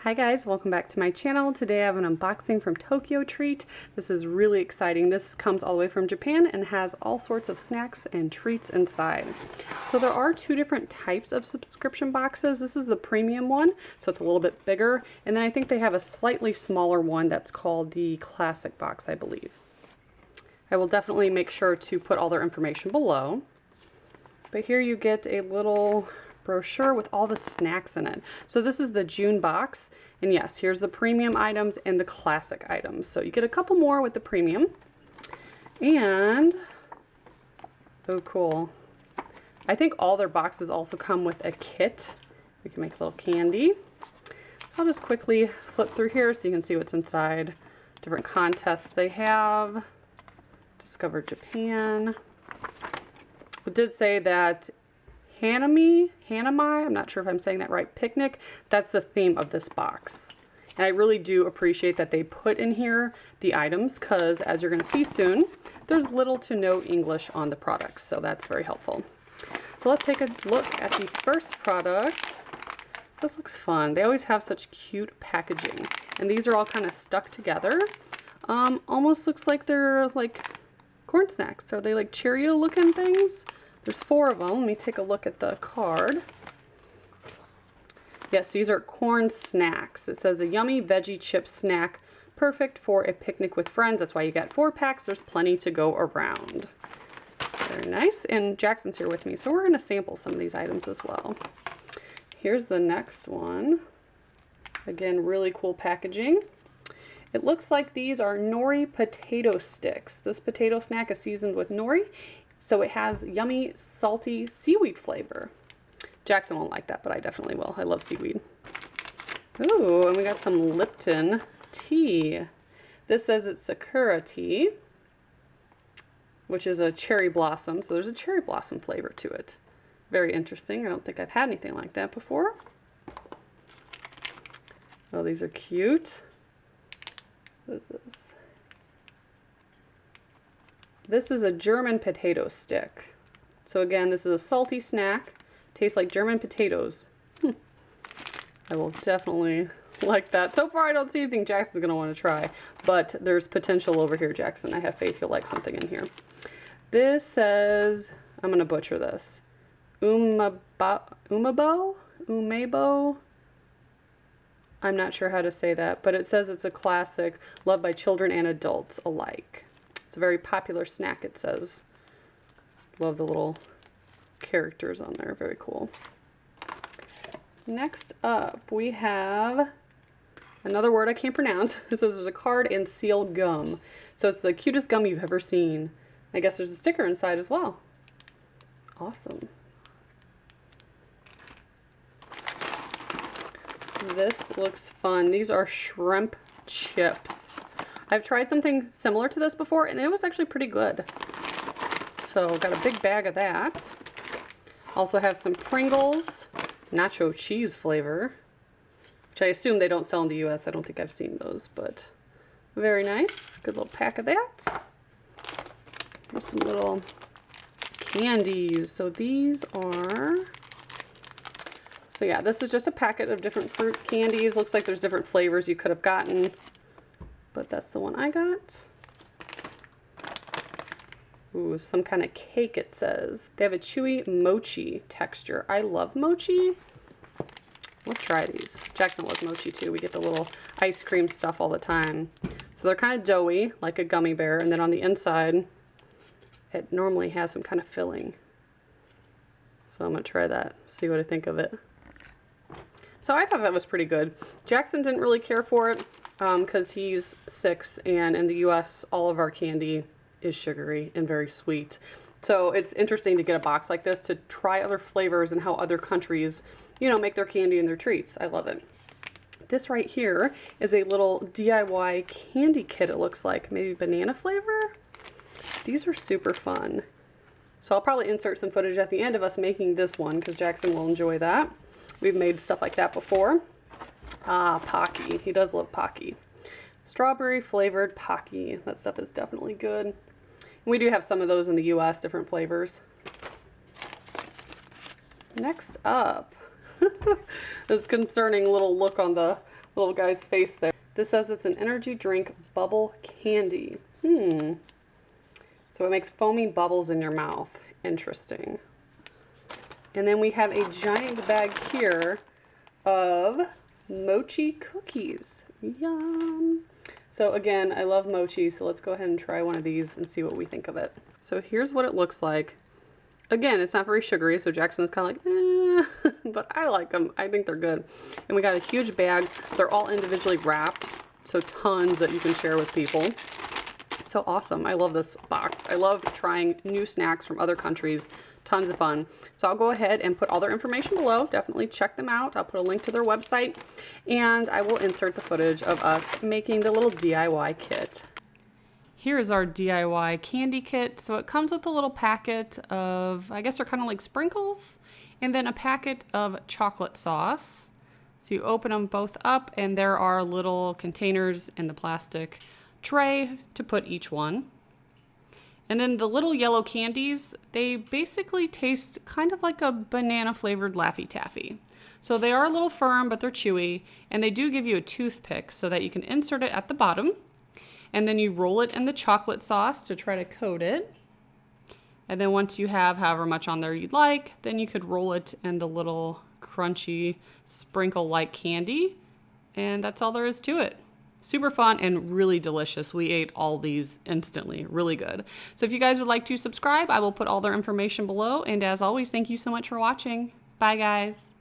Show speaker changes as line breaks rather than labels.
Hi guys, welcome back to my channel. Today I have an unboxing from TokyoTreat. This is really exciting. This comes all the way from Japan and has all sorts of snacks and treats inside. So there are two different types of subscription boxes. This is the premium one, so it's a little bit bigger. And then I think they have a slightly smaller one that's called the classic box, I believe. I will definitely make sure to put all their information below. But here you get a little brochure with all the snacks in it. So this is the June box, and yes, here's the premium items and the classic items. So you get a couple more with the premium. And oh cool, I think all their boxes also come with a kit. We can make a little candy. I'll just quickly flip through here so you can see what's inside. Different contests they have. Discover Japan. It did say that Hanami, I'm not sure if I'm saying that right, picnic, that's the theme of this box. And I really do appreciate that they put in here the items because, as you're going to see soon, there's little to no English on the products, so that's very helpful. So let's take a look at the first product. This looks fun. They always have such cute packaging, and these are all kind of stuck together. Almost looks like they're like corn snacks. Are they like Cheerio looking things? There's 4 of them. Let me take a look at the card. Yes, these are corn snacks. It says a yummy veggie chip snack, perfect for a picnic with friends. That's why you got 4 packs. There's plenty to go around. Very nice. And Jackson's here with me, so we're going to sample some of these items as well. Here's the next one. Again, really cool packaging. It looks like these are Nori potato sticks. This potato snack is seasoned with nori. So it has yummy, salty seaweed flavor. Jackson won't like that, but I definitely will. I love seaweed. Ooh, and we got some Lipton tea. This says it's Sakura tea, which is a cherry blossom. So there's a cherry blossom flavor to it. Very interesting. I don't think I've had anything like that before. Oh, these are cute. What is this? This is a German potato stick. So again, this is a salty snack. Tastes like German potatoes. I will definitely like that. So far, I don't see anything Jackson's gonna want to try, but there's potential over here, Jackson. I have faith you'll like something in here. This says, I'm gonna butcher this. Umebo? I'm not sure how to say that, but it says it's a classic loved by children and adults alike. It's a very popular snack, it says. Love the little characters on there. Very cool. Next up, we have another word I can't pronounce. It says there's a card and sealed gum. So it's the cutest gum you've ever seen. I guess there's a sticker inside as well. Awesome. This looks fun. These are shrimp chips. I've tried something similar to this before, and it was actually pretty good. So got a big bag of that. Also have some Pringles nacho cheese flavor, which I assume they don't sell in the US. I don't think I've seen those, but very nice. Good little pack of that. There's some little candies. So these are... So yeah, this is just a packet of different fruit candies. Looks like there's different flavors you could have gotten, but that's the one I got. Ooh, some kind of cake, it says. They have a chewy mochi texture. I love mochi. Let's try these. Jackson loves mochi too. We get the little ice cream stuff all the time. So they're kind of doughy, like a gummy bear, and then on the inside, it normally has some kind of filling. So I'm gonna try that, see what I think of it. So I thought that was pretty good. Jackson didn't really care for it because he's 6, and in the US, all of our candy is sugary and very sweet. So it's interesting to get a box like this to try other flavors and how other countries, you know, make their candy and their treats. I love it. This right here is a little DIY candy kit, it looks like. Maybe banana flavor? These are super fun. So I'll probably insert some footage at the end of us making this one because Jackson will enjoy that. We've made stuff like that before. Ah, Pocky. He does love Pocky. Strawberry flavored Pocky. That stuff is definitely good. And we do have some of those in the US, different flavors. Next up, this concerning little look on the little guy's face there. This says it's an energy drink bubble candy. So it makes foamy bubbles in your mouth. Interesting. And then we have a giant bag here of Mochi Cookies. Yum. So again, I love mochi, so let's go ahead and try one of these and see what we think of it. So here's what it looks like. Again, it's not very sugary, so Jackson's kind of like, but I like them. I think they're good. And we got a huge bag. They're all individually wrapped, so tons that you can share with people. So awesome. I love this box. I love trying new snacks from other countries. Tons of fun. So I'll go ahead and put all their information below. Definitely check them out. I'll put a link to their website, and I will insert the footage of us making the little DIY kit. Here's our DIY candy kit. So it comes with a little packet of, I guess they're kind of like sprinkles, and then a packet of chocolate sauce. So you open them both up, and there are little containers in the plastic tray to put each one. And then the little yellow candies, they basically taste kind of like a banana flavored Laffy Taffy. So they are a little firm, but they're chewy, and they do give you a toothpick so that you can insert it at the bottom. And then you roll it in the chocolate sauce to try to coat it. And then once you have however much on there you'd like, then you could roll it in the little crunchy sprinkle-like candy. And that's all there is to it. Super fun and really delicious. We ate all these instantly. Really good. So if you guys would like to subscribe, I will put all their information below. And as always, thank you so much for watching. Bye, guys.